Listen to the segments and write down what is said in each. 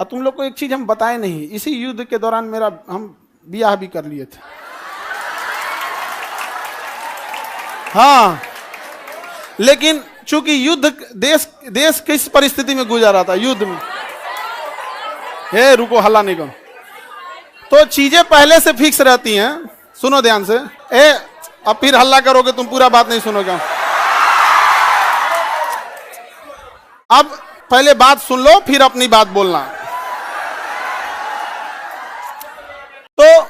और तुम लोग को एक चीज हम बताए नहीं, इसी युद्ध के दौरान हम ब्याह भी कर लिए थे। हाँ, लेकिन चूंकि युद्ध देश किस परिस्थिति में गुजर रहा था, युद्ध में। हे रुको, हल्ला नहीं करो। तो चीजें पहले से फिक्स रहती हैं, सुनो ध्यान से। अब फिर हल्ला करोगे तुम, पूरा बात नहीं सुनोगे। अब पहले बात सुन लो, फिर अपनी बात बोलना। तो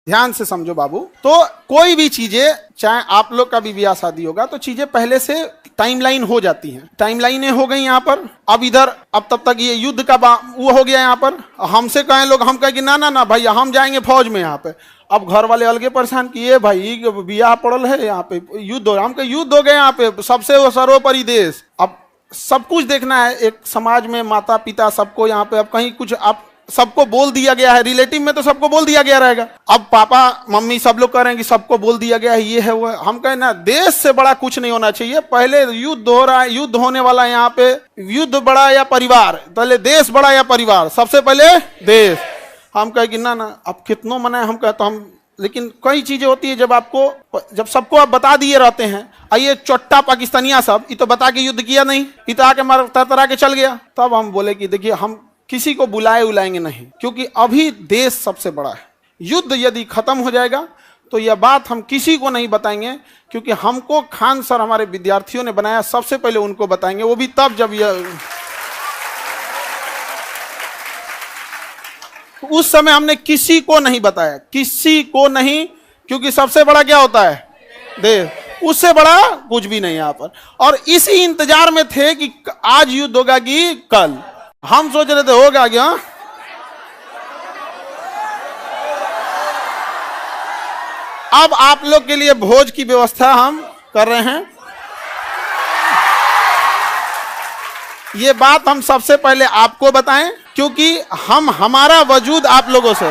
ध्यान से समझो बाबू। तो कोई भी चीजें, चाहे आप लोग का भी ब्याह शादी होगा, तो चीजें पहले से टाइमलाइन हो जाती हैं। टाइमलाइनें हो गई यहाँ पर। अब इधर, अब तब तक ये युद्ध का वो हो गया यहाँ पर। हमसे कहें लोग, हम कहें कि ना ना ना भैया, हम जाएंगे फौज में यहाँ पे। अब घर वाले अलगे परेशान किए, भाई ब्याह पड़ल है यहाँ पे, युद्ध हो रहा। हम कहे युद्ध हो गए यहाँ पे, सबसे सर्वोपरि देश। अब सब कुछ देखना है, एक समाज में माता पिता सबको यहाँ पे। अब कहीं कुछ आप सबको बोल दिया गया है, रिलेटिव में तो सबको बोल दिया गया रहेगा। अब पापा मम्मी सब लोग कह रहे हैं कि सबको बोल दिया गया है, ये है वो है। हम कहें ना, देश से बड़ा कुछ नहीं होना चाहिए। पहले युद्ध हो रहा है, युद्ध होने वाला है यहाँ पे। युद्ध बड़ा या परिवार, पहले देश बड़ा या परिवार? सबसे पहले देश। हम कहे कि ना ना, अब कितनों मनाए। हम कहते हम, लेकिन कई चीजें होती है जब सबको आप बता दिए रहते हैं। आइए चोट्टा पाकिस्तानिया सब, ये तो बता के युद्ध किया नहीं, ये तो आके मार तरतरा के चल गया। तब हम बोले कि देखिए, हम किसी को बुलाएंगे नहीं, क्योंकि अभी देश सबसे बड़ा है। युद्ध यदि खत्म हो जाएगा तो यह बात हम किसी को नहीं बताएंगे, क्योंकि हमको खान सर हमारे विद्यार्थियों ने बनाया, सबसे पहले उनको बताएंगे, वो भी तब जब यह, उस समय हमने किसी को नहीं बताया, किसी को नहीं, क्योंकि सबसे बड़ा क्या होता है? देश। उससे बड़ा कुछ भी नहीं यहाँ पर। और इसी इंतजार में थे कि आज युद्ध होगा कि कल। हम सोच रहे थे होगा क्या। अब आप लोग के लिए भोज की व्यवस्था हम कर रहे हैं। ये बात हम सबसे पहले आपको बताएं, क्योंकि हमारा वजूद आप लोगों से।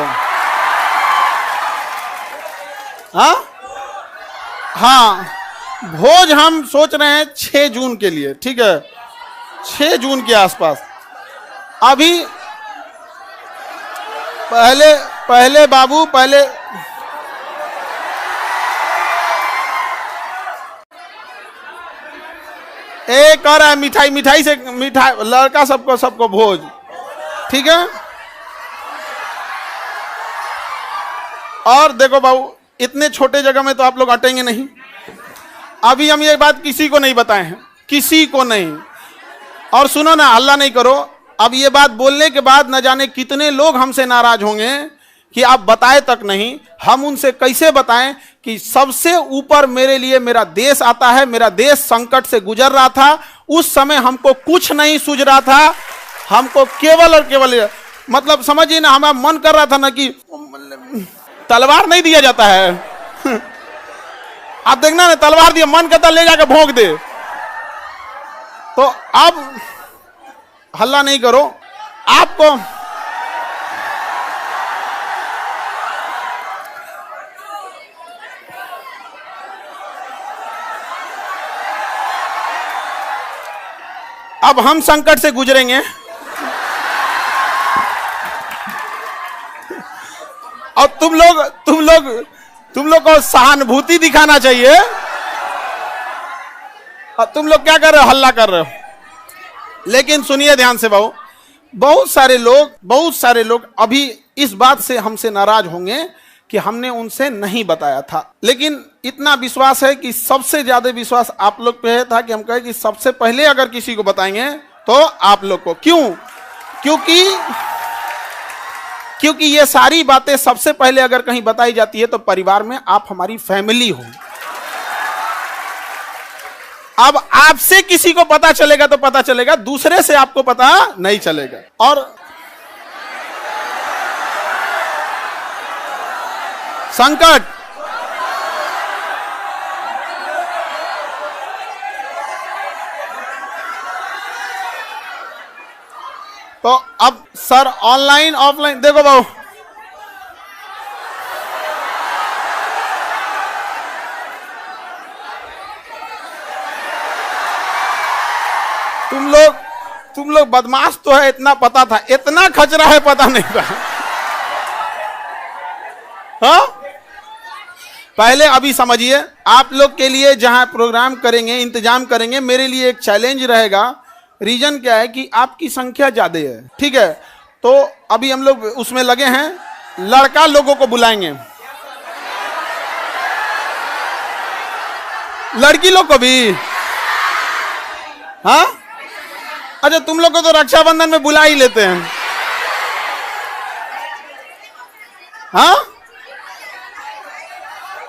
हाँ, भोज हम सोच रहे हैं 6 जून के लिए, ठीक है? 6 जून के आसपास। अभी पहले बाबू, पहले एक और है, मिठाई से, मिठाई लड़का सबको भोज, ठीक है? और देखो बाबू, इतने छोटे जगह में तो आप लोग अटेंगे नहीं। अभी हम ये बात किसी को नहीं बताए हैं, किसी को नहीं। और सुनो ना, हल्ला नहीं करो। अब ये बात बोलने के बाद न जाने कितने लोग हमसे नाराज होंगे कि आप बताए तक नहीं। हम उनसे कैसे बताएं कि सबसे ऊपर मेरे लिए मेरा देश आता है। मेरा देश संकट से गुजर रहा था, उस समय हमको कुछ नहीं सूझ रहा था। हमको केवल और केवल, मतलब समझिए ना, हमारा मन कर रहा था ना कि तलवार नहीं दिया जाता है। आप देखना ना, तलवार दिया, मन करता ले जाकर भोंक दे। तो अब हल्ला नहीं करो। आपको अब हम संकट से गुजरेंगे, और तुम लोग को सहानुभूति दिखाना चाहिए। तुम लोग क्या कर रहे हो? हल्ला कर रहे हो। लेकिन सुनिए ध्यान से बाबू, बहुत सारे लोग अभी इस बात से हमसे नाराज होंगे कि हमने उनसे नहीं बताया था। लेकिन इतना विश्वास है कि सबसे ज्यादा विश्वास आप लोग पे था कि हम कहे कि सबसे पहले अगर किसी को बताएंगे तो आप लोग को। क्यों? क्योंकि ये सारी बातें सबसे पहले अगर कहीं बताई जाती है तो परिवार में आप हमारी फैमिली हो। अब आपसे किसी को पता चलेगा तो पता चलेगा, दूसरे से आपको पता नहीं चलेगा। और संकट, तो अब सर ऑनलाइन ऑफलाइन देखो बाबू, तुम लोग बदमाश तो है, इतना पता था, इतना खचरा है पता नहीं था। हाँ, पहले अभी समझिए, आप लोग के लिए जहां प्रोग्राम करेंगे, इंतजाम करेंगे, मेरे लिए एक चैलेंज रहेगा। रीजन क्या है कि आपकी संख्या ज्यादा है, ठीक है? तो अभी हम लोग उसमें लगे हैं, लड़का लोगों को बुलाएंगे, लड़की लोग को भी। हाँ, अच्छा, तुम लोग को तो रक्षाबंधन में बुला ही लेते हैं। हाँ,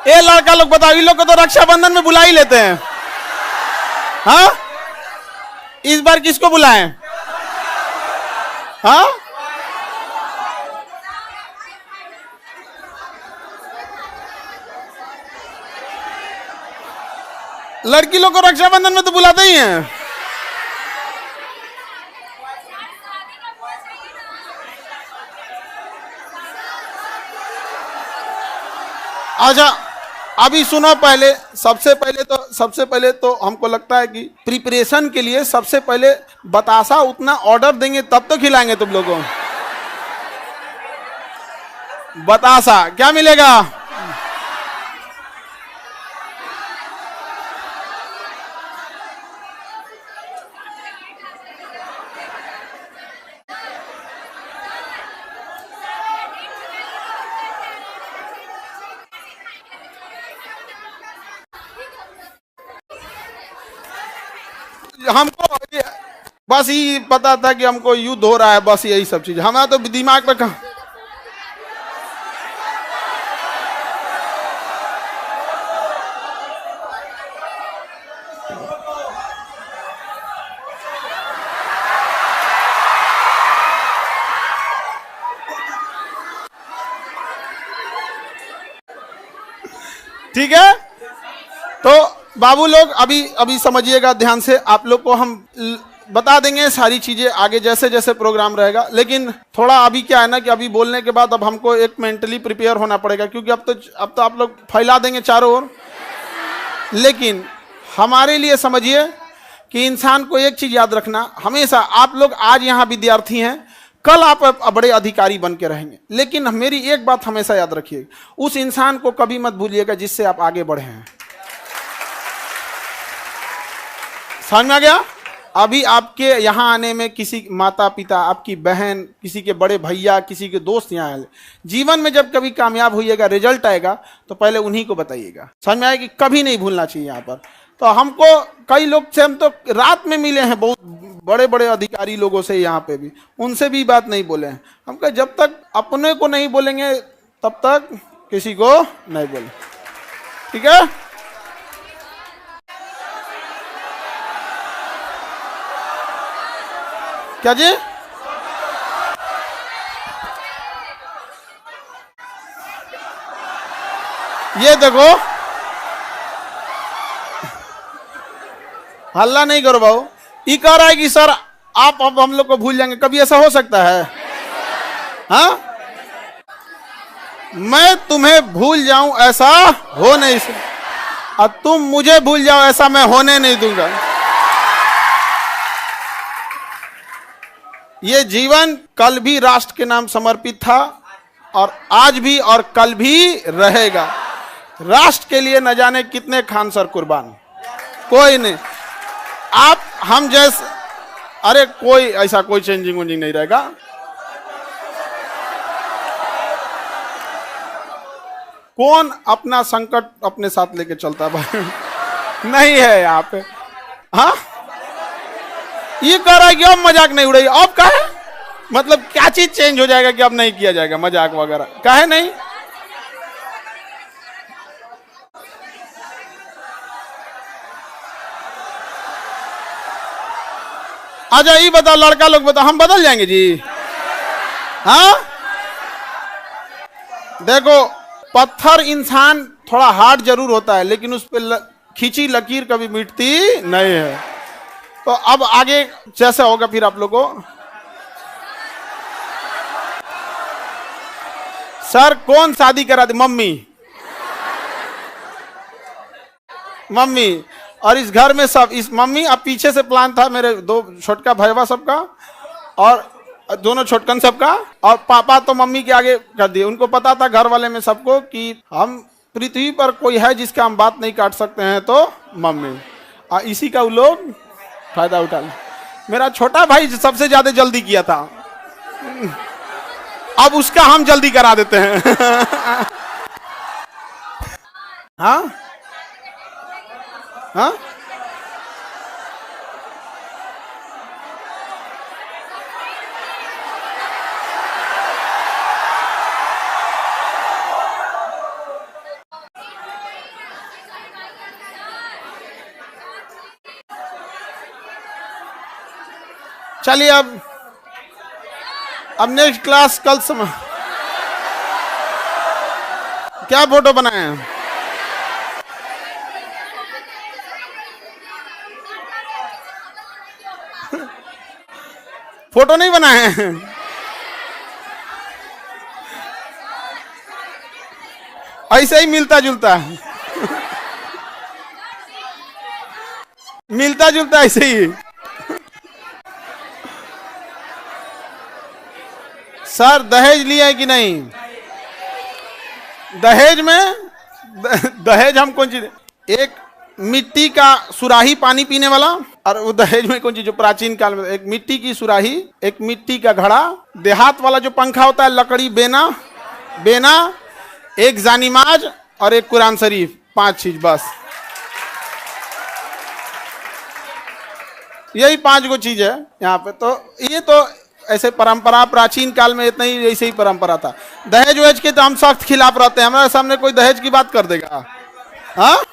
ये लड़का लोग बताओ, इन लोग को तो रक्षाबंधन में बुला ही लेते हैं। हाँ, इस बार किसको बुलाएं? हाँ, लड़की लोग को रक्षाबंधन में तो बुलाते ही हैं। अच्छा, अभी सुनो, सबसे पहले तो हमको लगता है कि प्रिपरेशन के लिए सबसे पहले बतासा उतना ऑर्डर देंगे तब तो खिलाएंगे तुम लोगों को। बतासा क्या मिलेगा? हमको बस ये पता था कि हमको युद्ध हो रहा है, बस यही सब चीज हमारा तो दिमाग में कहा। ठीक है, तो बाबू लोग अभी समझिएगा ध्यान से, आप लोग को हम बता देंगे सारी चीजें आगे जैसे जैसे प्रोग्राम रहेगा। लेकिन थोड़ा अभी क्या है ना कि अभी बोलने के बाद अब हमको एक मेंटली प्रिपेयर होना पड़ेगा, क्योंकि अब तो आप लोग फैला देंगे चारों ओर। लेकिन हमारे लिए समझिए कि इंसान को एक चीज याद रखना, हमेशा आप लोग आज यहाँ विद्यार्थी हैं, कल आप बड़े अधिकारी बन के रहेंगे। लेकिन मेरी एक बात हमेशा याद रखिए, उस इंसान को कभी मत भूलिएगा जिससे आप आगे बढ़े हैं। समझ में आ गया? अभी आपके यहाँ आने में किसी माता पिता, आपकी बहन, किसी के बड़े भैया, किसी के दोस्त यहाँ आए, जीवन में जब कभी कामयाब होइएगा, रिजल्ट आएगा, तो पहले उन्हीं को बताइएगा। समझ में आया कि कभी नहीं भूलना चाहिए यहाँ पर। तो हमको कई लोग से हम तो रात में मिले हैं, बहुत बड़े बड़े अधिकारी लोगों से यहाँ पे भी, उनसे भी बात नहीं बोले हैं। हम कहे जब तक अपने को नहीं बोलेंगे तब तक किसी को नहीं बोले, ठीक है? क्या जी? ये देखो, हल्ला नहीं करो भाऊ। ये कह रहा है कि सर आप अब हम लोग को भूल जाएंगे, कभी ऐसा हो सकता है? हाँ, मैं तुम्हें भूल जाऊं ऐसा हो नहीं सकता, और तुम मुझे भूल जाओ ऐसा मैं होने नहीं दूंगा। ये जीवन कल भी राष्ट्र के नाम समर्पित था, और आज भी और कल भी रहेगा। राष्ट्र के लिए न जाने कितने खान सर कुर्बान, कोई नहीं। आप हम जैसे, अरे कोई ऐसा कोई चेंजिंग वेंजिंग नहीं रहेगा। कौन अपना संकट अपने साथ लेके चलता भाई? नहीं है यहाँ पे। हाँ, ये कह रहा है कि अब मजाक नहीं उड़ेगी, अब कहे मतलब क्या चीज चेंज हो जाएगा कि अब नहीं किया जाएगा मजाक वगैरह? कहे नहीं। अच्छा ये बताओ, लड़का लोग बताओ, हम बदल जाएंगे जी? हाँ, देखो, पत्थर इंसान थोड़ा हार्ड जरूर होता है, लेकिन उस पर खींची लकीर कभी मिटती नहीं है। तो अब आगे जैसे होगा फिर आप लोगों को, सर कौन शादी करा दी? मम्मी। और इस घर में सब, इस मम्मी, अब पीछे से प्लान था मेरे दो छोटका भैया सबका और दोनों छोटकन सबका, और पापा तो मम्मी के आगे कर दिए। उनको पता था घर वाले में सबको कि हम पृथ्वी पर कोई है जिसका हम बात नहीं काट सकते हैं तो मम्मी, और इसी का वो लोग फायदा उठा लिया। मेरा छोटा भाई सबसे ज्यादा जल्दी किया था, अब उसका हम जल्दी करा देते हैं। हाँ हाँ, चलिए अब नेक्स्ट क्लास कल समय क्या फोटो बनाए हैं? फोटो नहीं बनाए हैं, ऐसे ही मिलता जुलता मिलता जुलता ऐसे ही। सर दहेज लिया है कि नहीं? दहेज में दहेज हम कौन चीज, एक मिट्टी का सुराही पानी पीने वाला, और वो दहेज में कौन चीज जो प्राचीन काल में एक मिट्टी की सुराही, एक मिट्टी का घड़ा, देहात वाला जो पंखा होता है लकड़ी, बेना बेना, एक जानिमाज और एक कुरान शरीफ, 5 चीज बस। यही 5 गो चीज है यहाँ पे। तो ये तो ऐसे परंपरा प्राचीन काल में इतना ही ऐसे ही परंपरा था। दहेज वहेज के तो हम सख्त खिलाफ रहते हैं, हमारे सामने कोई दहेज की बात कर देगा हाँ